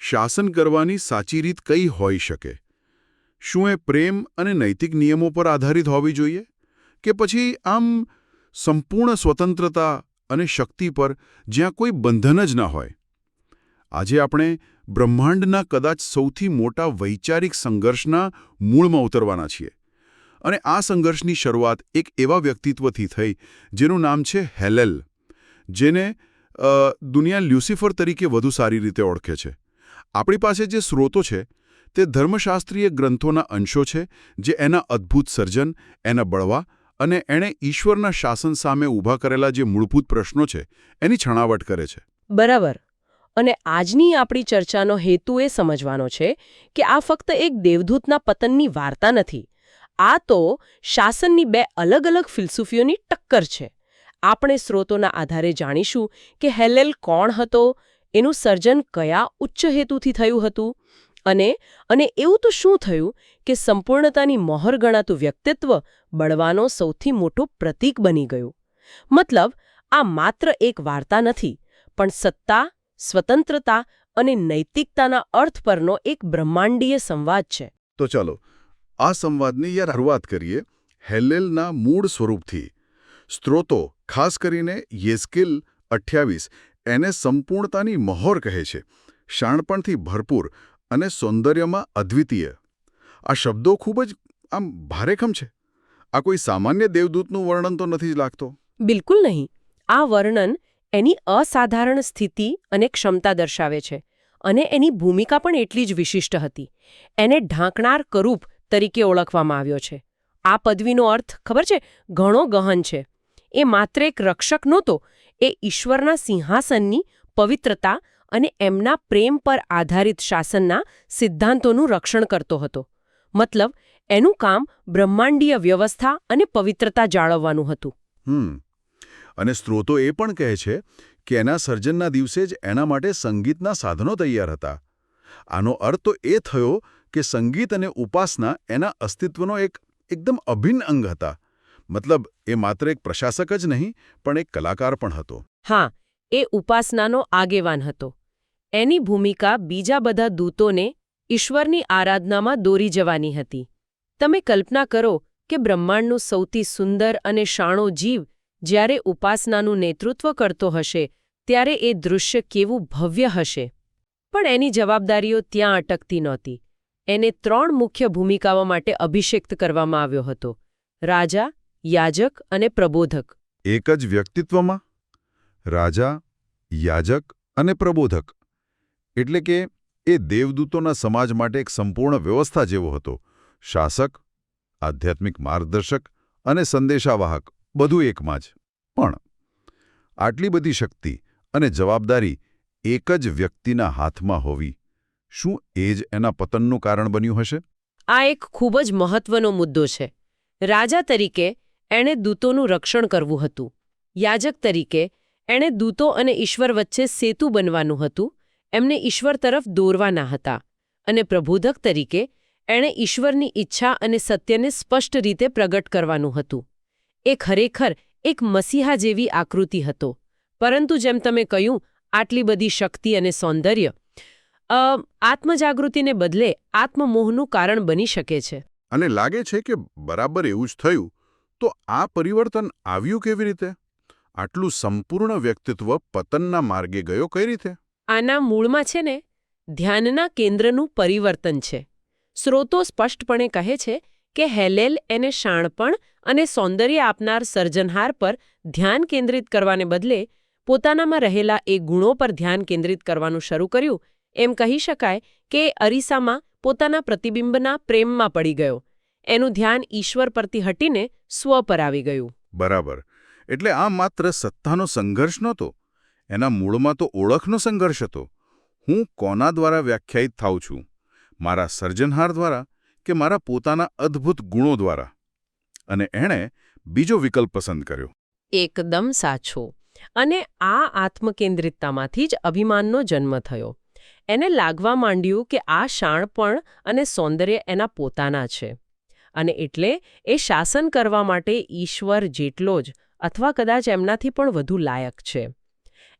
શાસન કરવાની સાચી રીત કઈ હોઈ શકે? શું એ પ્રેમ અને નૈતિક નિયમો પર આધારિત હોવી જોઈએ કે પછી આમ સંપૂર્ણ સ્વતંત્રતા અને શક્તિ પર જ્યાં કોઈ બંધન જ ના હોય? આજે આપણે બ્રહ્માંડના કદાચ સૌથી મોટા વૈચારિક સંઘર્ષના મૂળમાં ઉતરવાના છીએ. અને આ સંઘર્ષની શરૂઆત એક એવા વ્યક્તિત્વથી થઈ જેનું નામ છે હેલેલ, જેને દુનિયા લ્યુસિફર તરીકે વધુ સારી રીતે ઓળખે છે. આપણી પાસે જે સ્રોતો છે તે ધર્મશાસ્ત્રીય ગ્રંથોના અંશો છે જે એના અદ્ભુત સર્જન, એના બળવા અને એણે ઈશ્વરના શાસન સામે ઊભા કરેલા જે મૂળભૂત પ્રશ્નો છે એની છણાવટ કરે છે. બરાબર. અને આજની આપણી ચર્ચાનો હેતુ એ સમજવાનો છે કે આ ફક્ત એક દેવદૂતના પતનની વાર્તા નથી. આ તો શાસનની બે અલગ અલગ ફિલસૂફીઓની ટક્કર છે. આપણે સ્રોતોના આધારે જાણીશું કે હેલેલ કોણ હતો, એનું સર્જન કયા ઉચ્ચ હેતુથી થયું હતું અને એવું તો શું થયું કે સંપૂર્ણતાની મહોર ગણાતું વ્યક્તિત્વ બળવાનો સૌથી મોટું પ્રતીક બની ગયું. મતલબ, આ માત્ર એક વાર્તા નથી, પણ સત્તા, સ્વતંત્રતા અને નૈતિકતાના અર્થ પરનો એક બ્રહ્માંડીય સંવાદ છે. તો ચાલો આ સંવાદની શરૂઆત કરીએ હેલેલના મૂળ સ્વરૂપથી. સ્ત્રોતો, ખાસ કરીને યેસ્કેલ 28, એને સંપૂર્ણતાની મહોર કહે છે, શાણપણથી ભરપૂર અને સૌંદર્યમાં અદ્વિતીય. આ શબ્દો ખૂબ જ આમ ભારેખમ છે. આ કોઈ સામાન્ય દેવદૂતનું વર્ણન તો નથી જ લાગતો. બિલકુલ નહીં. આ વર્ણન એની અસાધારણ સ્થિતિ અને ક્ષમતા દર્શાવે છે, અને એની ભૂમિકા પણ એટલી જ વિશિષ્ટ હતી. એને ઢાંકનાર કરૂપ તરીકે ઓળખવામાં આવ્યો છે. આ પદવીનો અર્થ ખબર છે, ઘણો ગહન છે. એ માત્ર એક રક્ષક નહોતો, એ ઈશ્વરના સિંહાસનની પવિત્રતા અને એમના પ્રેમ પર આધારિત શાસનના સિદ્ધાંતોનું રક્ષણ કરતો હતો. મતલબ, એનું કામ બ્રહ્માંડીય વ્યવસ્થા અને પવિત્રતા જાળવવાનું હતું. અને સ્ત્રોતો એ પણ કહે છે કે એના સર્જનના દિવસે જ એના માટે સંગીતના સાધનો તૈયાર હતા. આનો અર્થ તો એ થયો કે સંગીત અને ઉપાસના એના અસ્તિત્વનો એકદમ અભિન્ન અંગ હતા. મતલબ, એ માત્ર એક પ્રશાસક જ નહીં, પણ એક કલાકાર પણ હતો. હા, એ ઉપાસનાનો આગેવાન હતો. એની ભૂમિકા બીજા બધા દૂતોને ઈશ્વરની આરાધનામાં દોરી જવાની હતી. તમે કલ્પના કરો કે બ્રહ્માંડનું સૌથી સુંદર અને શાણો જીવ જ્યારે ઉપાસનાનું નેતૃત્વ કરતો હશે ત્યારે એ દૃશ્ય કેવું ભવ્ય હશે. પણ એની જવાબદારીઓ ત્યાં અટકતી નહોતી. એને 3 મુખ્ય ભૂમિકાઓ માટે અભિષેક્ત કરવામાં આવ્યો હતો: રાજા, યાજક અને પ્રબોધક. એક જ વ્યક્તિત્વમાં રાજા, યાજક અને પ્રબોધક. એટલે કે એ દેવદૂતોના સમાજ માટે એક સંપૂર્ણ વ્યવસ્થા જેવો હતો. શાસક, આધ્યાત્મિક માર્ગદર્શક અને સંદેશાવાહક, બધું એકમાં જ. પણ આટલી બધી શક્તિ અને જવાબદારી એક જ વ્યક્તિના હાથમાં હોવી, શું એ જ એના પતનનું કારણ બન્યું હશે? આ એક ખૂબ જ મહત્વનો મુદ્દો છે. રાજા તરીકે એણે દૂતોનું રક્ષણ કરવું હતું. યાજક તરીકે એણે દૂતો અને ઈશ્વર વચ્ચે સેતુ બનવાનું હતું, એમને ઈશ્વર તરફ દોરવાના હતા. અને પ્રબોધક તરીકે એણે ઈશ્વરની ઈચ્છા અને સત્યને સ્પષ્ટ રીતે પ્રગટ કરવાનું હતું. એ ખરેખર એક મસીહા જેવી આકૃતિ હતો. પરંતુ જેમ તમે કહ્યું, આટલી બધી શક્તિ અને સૌંદર્ય આત્મજાગૃતિને બદલે આત્મમોહનું કારણ બની શકે છે. અને લાગે છે કે બરાબર એવું જ થયું. તો આ પરિવર્તન આવ્યું કેવી રીતે? આટલું સંપૂર્ણ વ્યક્તિત્વ પતનના માર્ગે ગયો કઈ રીતે? આના મૂળમાં છે ને, ધ્યાનના કેન્દ્રનું પરિવર્તન છે. સ્રોતો સ્પષ્ટપણે કહે છે કે હેલેલ એને શાણપણ અને સૌંદર્ય આપનાર સર્જનહાર પર ધ્યાન કેન્દ્રિત કરવાને બદલે પોતાનામાં રહેલા એ ગુણો પર ધ્યાન કેન્દ્રિત કરવાનું શરૂ કર્યું. એમ કહી શકાય કે અરીસામાં પોતાના પ્રતિબિંબના પ્રેમમાં પડી ગયો. એનું ધ્યાન ઈશ્વર પરથી હટીને સ્વ પર આવી ગયું. બરાબર. એટલે આ માત્ર સત્તાનો સંઘર્ષ નહોતો, એના મૂળમાં તો ઓળખનો સંઘર્ષ હતો. હું કોના દ્વારા વ્યાખ્યાયિત થાઉં છું? મારા સર્જનહાર દ્વારા કે મારા પોતાના અદ્ભુત ગુણો દ્વારા? અને એણે બીજો વિકલ્પ પસંદ કર્યો. એકદમ સાચો. અને આ આત્મકેન્દ્રિતતામાંથી જ અભિમાનનો જન્મ થયો. એને લાગવા માંડ્યું કે આ શાણપણ અને સૌંદર્ય એના પોતાના છે, અને એટલે એ શાસન કરવા માટે ઈશ્વર જેટલો જ અથવા કદાચ એમનાથી પણ વધુ લાયક છે.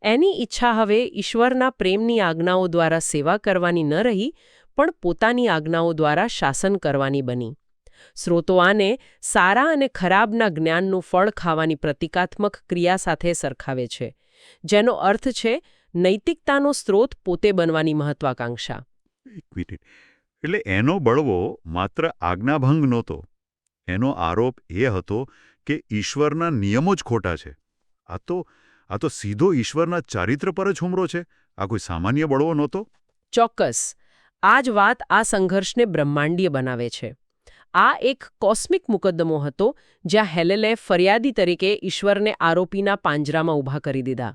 એની ઈચ્છા હવે ઈશ્વરના પ્રેમની આજ્ઞાઓ દ્વારા સેવા કરવાની ન રહી, પણ પોતાની આજ્ઞાઓ દ્વારા શાસન કરવાની બની. સ્રોતો આને સારા અને ખરાબના જ્ઞાનનું ફળ ખાવાની પ્રતિકાત્મક ક્રિયા સાથે સરખાવે છે, જેનો અર્થ છે નૈતિકતાનો સ્ત્રોત પોતે બનવાની મહત્વાકાંક્ષા. એક મિનિટ. એટલે એનો બળવો માત્ર આજ્ઞાભંગ નહોતો. એનો આરોપ એ હતો કે ઈશ્વરના નિયમો જ ખોટા છે. આ તો સીધો ઈશ્વરના ચારિત્ર પર જ હુમલો છે. આ કોઈ સામાન્ય બળવો નહોતો. ચોક્કસ. આ જ વાત આ સંઘર્ષને બ્રહ્માંડીય બનાવે છે. આ એક કોસ્મિક મુકદ્દમો હતો જ્યાં હેલેલે ફરિયાદી તરીકે ઈશ્વરને આરોપીના પાંજરામાં ઊભા કરી દીધા.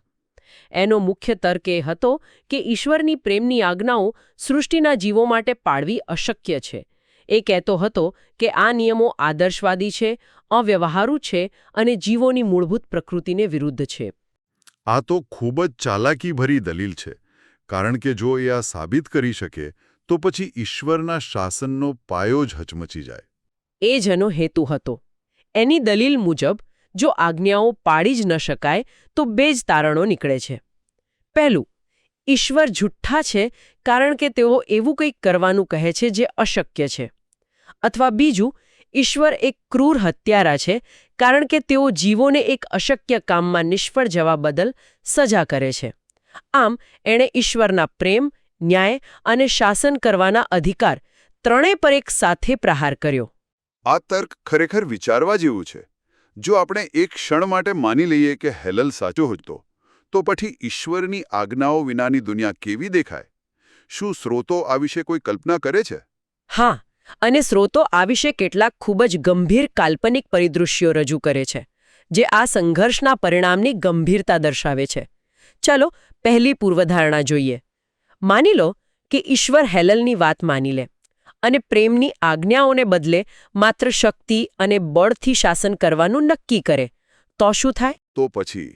એનો મુખ્ય તર્ક એ હતો કે ઈશ્વરની પ્રેમની આજ્ઞાઓ સૃષ્ટિના જીવો માટે પાળવી અશક્ય છે. એ કહેતો હતો કે આ નિયમો આદર્શવાદી છે, અવ્યવહારુ છે અને જીવોની મૂળભૂત પ્રકૃતિને વિરુદ્ધ છે. આ તો ખૂબ જ ચાલાકીભરી દલીલ છે, કારણ કે જો એ આ સાબિત કરી શકે તો પછી ઈશ્વરના શાસનનો પાયો જ હચમચી જાય. એ જ એનો હેતુ હતો. એની દલીલ મુજબ જો આજ્ઞાઓ પાળી જ ન શકાય તો બે જ તારણો નીકળે છે. પહેલું, ઈશ્વર જુઠ્ઠા છે કારણ કે તેઓ એવું કંઈક કરવાનું કહે છે જે અશક્ય છે. અથવા બીજું, ઈશ્વર એક ક્રૂર હત્યારા છે કારણ કે તેઓ જીવોને એક અશક્ય કામમાં નિષ્ફળ જવા બદલ સજા કરે છે. આમ એણે ઈશ્વરના પ્રેમ, ન્યાય અને શાસન કરવાના અધિકાર ત્રણેય પર એક સાથે પ્રહાર કર્યો. આ તર્ક ખરેખર વિચારવા જેવું છે. જો આપણે એક ક્ષણ માટે માની લઈએ કે હેલલ સાચો હતો, તો પછી ઈશ્વરની આજ્ઞાઓ વિનાની દુનિયા કેવી દેખાય? શું સ્રોતો આ વિશે કોઈ કલ્પના કરે છે? હા, અને સ્રોતો આ વિશે કેટલાક ખૂબ જ ગંભીર કાલ્પનિક પરિદૃશ્યો રજૂ કરે છે, જે આ સંઘર્ષના પરિણામની ગંભીરતા દર્શાવે છે. ચાલો પહેલી પૂર્વધારણા જોઈએ. માની લો કે ઈશ્વર હેલલની વાત માની લે અને પ્રેમની આજ્ઞાઓને બદલે માત્ર શક્તિ અને બળથી શાસન કરવાનું નક્કી કરે, તો શું થાય? તો પછી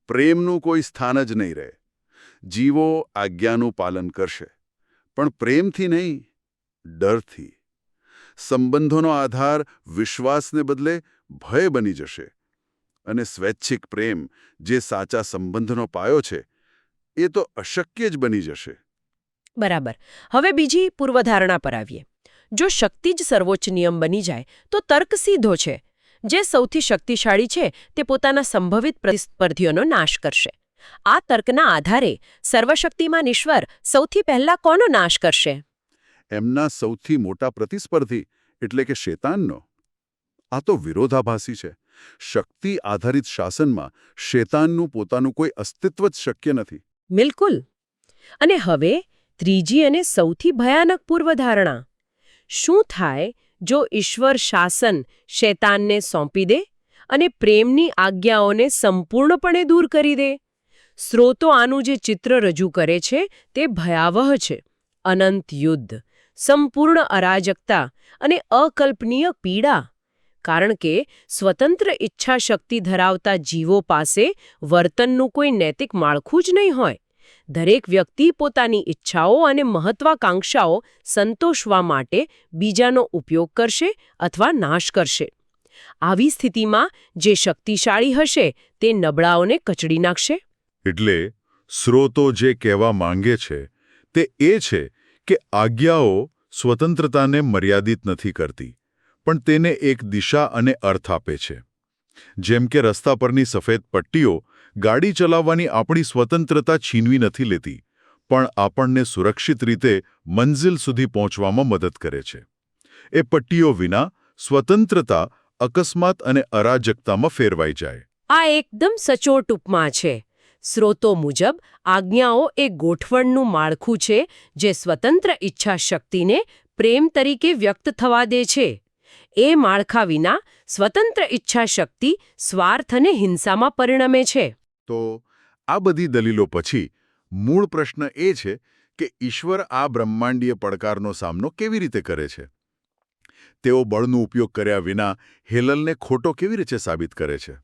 પ્રેમનું કોઈ સ્થાન જ નહીં રહે. જીવો આજ્ઞાનું પાલન કરશે, પણ પ્રેમથી નહીં, ડરથી. સંબંધોનો આધાર વિશ્વાસને બદલે ભય બની જશે. અને સ્વૈચ્છિક પ્રેમ, જે સાચા સંબંધનો પાયો છે, એ તો અશક્ય જ બની જશે. બરાબર. હવે બીજી પૂર્વધારણા પર આવીએ. જો શક્તિ જ સર્વોચ્ચ નિયમ બની જાય તો તર્ક સીધો છે. જે સૌથી શક્તિશાળી છે તે પોતાના સંભવિત પ્રતિસ્પર્ધીઓનો નાશ કરશે. આ તર્કના આધારે સર્વશક્તિમાન ઈશ્વર સૌથી પહેલા કોનો નાશ કરશે? એમના સૌથી મોટા પ્રતિસ્પર્ધી એટલે કે શેતાનનો. આ તો વિરોધાભાસી છે. શક્તિ આધારિત શાસનમાં શેતાનનું પોતાનું કોઈ અસ્તિત્વ જ શક્ય નથી. બિલકુલ. અને હવે ત્રીજી અને સૌથી ભયાનક પૂર્વધારણા. શું થાય જો ઈશ્વર શાસન શૈતાનને સોંપી દે અને પ્રેમની આજ્ઞાઓને સંપૂર્ણપણે દૂર કરી દે? સ્રોતો આનું જે ચિત્ર રજૂ કરે છે તે ભયાવહ છે. અનંત યુદ્ધ, સંપૂર્ણ અરાજકતા અને અકલ્પનીય પીડા. કારણ કે સ્વતંત્ર ઈચ્છા શક્તિ ધરાવતા જીવો પાસે વર્તનનું કોઈ નૈતિક માળખું જ નહીં હોય. દરેક વ્યક્તિ પોતાની ઈચ્છાઓ અને મહત્વાકાંક્ષાઓ સંતોષવા માટે બીજાનો ઉપયોગ કરશે અથવા નાશ કરશે. આવી સ્થિતિમાં જે શક્તિશાળી હશે તે નબળાઓને કચડી નાખશે. એટલે સ્રોતો જે કહેવા માંગે છે તે એ છે કે આજ્ઞાઓ સ્વતંત્રતાને મર્યાદિત નથી કરતી, પણ તેને એક દિશા અને અર્થ આપે છે. જેમ કે રસ્તા પરની સફેદ પટ્ટીઓ ગાડી ચલાવવાની આપણી સ્વતંત્રતા છીનવી નથી લેતી, પણ આપણને સુરક્ષિત રીતે મંઝિલ સુધી પહોંચવામાં મદદ કરે છે. એ પટ્ટીઓ વિના સ્વતંત્રતા અકસ્માત અને અરાજકતામાં ફેરવાઈ જાય. આ એકદમ સચોટ ઉપમા છે. સ્રોતો મુજબ આજ્ઞાઓ એ ગોઠવણનું માળખું છે જે સ્વતંત્ર ઈચ્છા શક્તિને પ્રેમ તરીકે વ્યક્ત થવા દે છે. એ માળખા વિના સ્વતંત્ર ઈચ્છા શક્તિ સ્વાર્થ અને હિંસામાં પરિણમે છે. તો આ બધી દલીલો પછી મૂળ પ્રશ્ન એ છે કે ઈશ્વર આ બ્રહ્માંડીય પડકારનો સામનો કેવી રીતે કરે છે? તેઓ બળનો ઉપયોગ કર્યા વિના હેલલને ખોટો કેવી રીતે સાબિત કરે છે?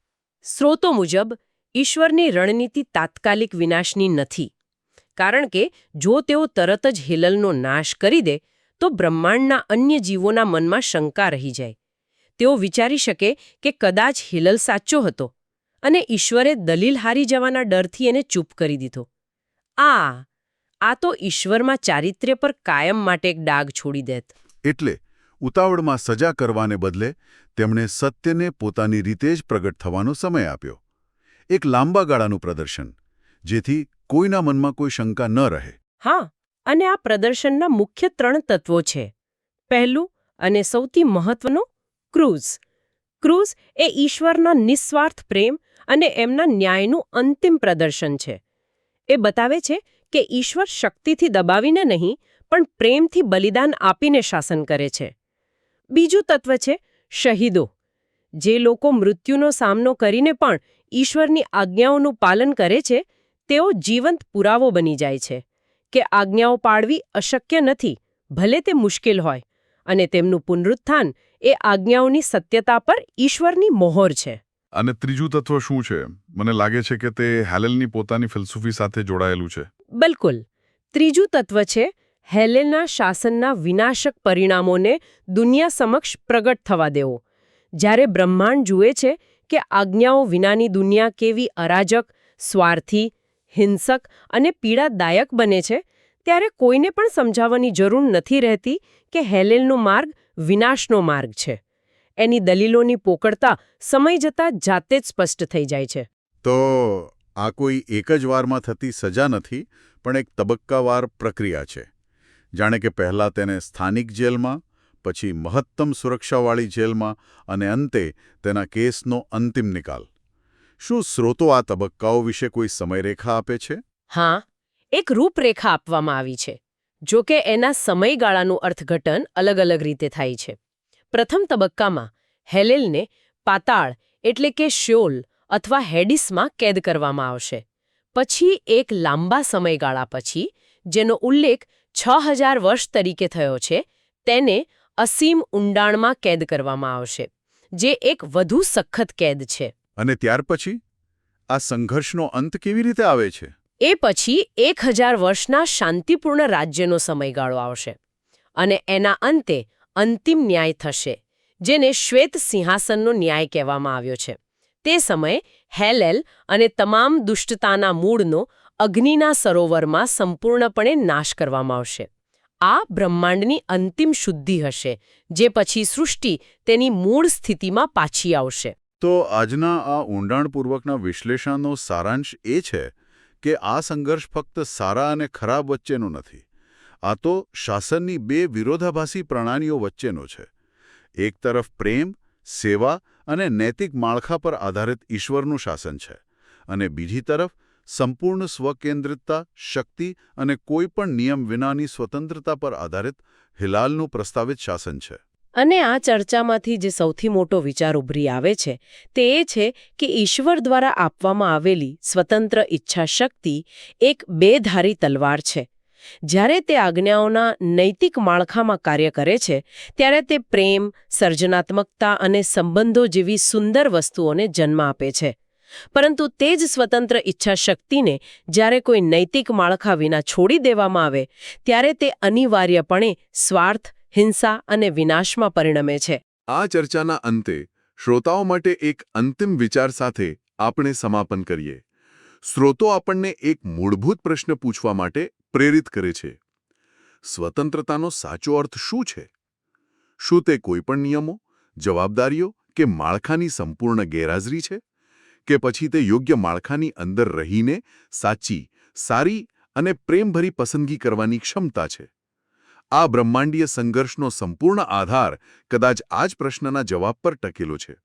સ્રોતો મુજબ ઈશ્વરની રણનીતિ તાત્કાલિક વિનાશની નથી, કારણ કે જો તેઓ તરત જ હેલલનો નાશ કરી દે તો બ્રહ્માંડના અન્ય જીવોના મનમાં શંકા રહી જાય. તેઓ વિચારી શકે કે કદાચ હેલલ સાચો હતો અને ઈશ્વરે દલીલ હારી જવાના ડરથી એને ચૂપ કરી દીધો. આ તો ઈશ્વરમાં ચારિત્ર્ય પર કાયમ માટે એક ડાઘ છોડી દેત. એટલે ઉતાવળમાં સજા કરવાને બદલે તેમણે સત્યને પોતાની રીતે જ પ્રગટ થવાનો સમય આપ્યો. એક લાંબા ગાળાનું પ્રદર્શન, જેથી કોઈના મનમાં કોઈ શંકા ન રહે. હા, અને આ પ્રદર્શનના મુખ્ય 3 તત્વો છે. પહેલું અને સૌથી મહત્વનું, ક્રૂઝ. ક્રૂઝ એ ઈશ્વરના નિસ્વાર્થ પ્રેમ અને એમના ન્યાયનું અંતિમ પ્રદર્શન છે. એ બતાવે છે કે ઈશ્વર શક્તિથી દબાવીને નહીં, પણ પ્રેમથી બલિદાન આપીને શાસન કરે છે. બીજું તત્વ છે શહીદો. જે લોકો મૃત્યુનો સામનો કરીને પણ ઈશ્વરની આજ્ઞાઓનું પાલન કરે છે, તેઓ જીવંત પુરાવો બની જાય છે કે આજ્ઞાઓ પાળવી અશક્ય નથી, ભલે તે મુશ્કેલ હોય, અને તેમનું પુનરુત્થાન એ આજ્ઞાઓની સત્યતા પર ઈશ્વરની મોહર છે. અને ત્રીજું તત્વ શું છે? મને લાગે છે કે તે હેલેલની પોતાની ફિલસૂફી સાથે જોડાયેલું છે. બિલકુલ. ત્રીજું તત્વ છે હેલેલના શાસનના વિનાશક પરિણામોને દુનિયા સમક્ષ પ્રગટ થવા દેવો. જ્યારે બ્રહ્માંડ જુએ છે કે આજ્ઞાઓ વિનાની દુનિયા કેવી અરાજક, સ્વાર્થી, હિંસક અને પીડાદાયક બને છે, ત્યારે કોઈને પણ સમજાવવાની જરૂર નથી રહેતી કે હેલેલનો માર્ગ વિનાશનો માર્ગ છે. એની દલીલોની પોકળતા સમય જતાં જાતે જ સ્પષ્ટ થઈ જાય છે. તો આ કોઈ એક જ વારમાં થતી સજા નથી, પણ એક તબક્કાવાર પ્રક્રિયા છે. જાણે કે પહેલાં તેને સ્થાનિક જેલમાં, પછી મહત્તમ સુરક્ષાવાળી જેલમાં અને અંતે તેના કેસનો અંતિમ નિકાલ. શું સ્રોતો આ તબક્કાઓ વિશે કોઈ સમયરેખા આપે છે? હા, એક રૂપરેખા આપવામાં આવી છે. જો કે એના સમયગાળાનું અર્થઘટન અલગ અલગ રીતે થાય છે. પ્રથમ તબક્કામાં હેલેલને પાતાળ એટલે કે શિઓલ અથવા હેડિસમાં કેદ કરવામાં આવશે. પછી એક લાંબા સમયગાળા પછી, જેનો ઉલ્લેખ 6000 વર્ષ તરીકે થયો છે, તેને અસીમ ઊંડાણમાં કેદ કરવામાં આવશે, જે એક વધુ સખત કેદ છે. અને ત્યાર પછી આ સંઘર્ષનો અંત કેવી રીતે આવે છે? એ પછી 1000 વર્ષના શાંતિપૂર્ણ રાજ્યનો સમયગાળો આવશે, અને એના અંતે અંતિમ ન્યાય થશે, જેને શ્વેત સિંહાસનનો ન્યાય કહેવામાં આવ્યો છે. તે સમયે હેલેલ અને તમામ દુષ્ટતાના મૂળનો અગ્નિના સરોવરમાં સંપૂર્ણપણે નાશ કરવામાં આવશે. આ બ્રહ્માંડની અંતિમ શુદ્ધિ હશે, જે પછી સૃષ્ટિ તેની મૂળ સ્થિતિમાં પાછી આવશે. તો આજના આ ઊંડાણપૂર્વકના વિશ્લેષણનો સારાંશ એ છે કે આ સંઘર્ષ ફક્ત સારા અને ખરાબ વચ્ચેનો નથી. આ તો શાસનની 2 વિરોધાભાસી પ્રણાલીઓ વચ્ચેનો છે. એક તરફ પ્રેમ, સેવા અને નૈતિક માળખા પર આધારિત ઈશ્વરનું શાસન છે, અને બીજી તરફ સંપૂર્ણ સ્વકેન્દ્રિતતા, શક્તિ અને કોઈપણ નિયમ વિનાની સ્વતંત્રતા પર આધારિત હિલાલનું પ્રસ્તાવિત શાસન છે. અને આ ચર્ચામાંથી જે સૌથી મોટો વિચાર ઉભરી આવે છે, તે એ છે કે ઈશ્વર દ્વારા આપવામાં આવેલી સ્વતંત્ર ઈચ્છા શક્તિ એક બેધારી તલવાર છે. જ્યારે તે આજ્ઞાઓના નૈતિક માળખામાં કાર્ય કરે છે, ત્યારે તે પ્રેમ, સર્જનાત્મકતા અને સંબંધો જેવી સુંદર વસ્તુઓને જન્મ આપે છે. પરંતુ તે જ સ્વતંત્ર ઈચ્છા શક્તિને જ્યારે કોઈ નૈતિક માળખા વિના છોડી દેવામાં આવે, ત્યારે તે અનિવાર્યપણે સ્વાર્થ, હિંસા અને વિનાશમાં પરિણમે છે. આ ચર્ચાના અંતે શ્રોતાઓ માટે એક અંતિમ વિચાર સાથે આપણે સમાપન કરીએ. શ્રોતો આપણને એક મૂળભૂત પ્રશ્ન પૂછવા માટે પ્રેરિત કરે છે. સ્વતંત્રતાનો સાચો અર્થ શું છે? શું તે કોઈપણ નિયમો, જવાબદારીઓ કે માળખાની સંપૂર્ણ ગેરહાજરી છે? કે પછી તે યોગ્ય માળખાની અંદર રહીને સાચી, સારી અને પ્રેમભરી પસંદગી કરવાની ક્ષમતા છે? આ બ્રહ્માંડીય સંઘર્ષનો સંપૂર્ણ આધાર કદાચ આ જ પ્રશ્નના જવાબ પર ટકેલો છે.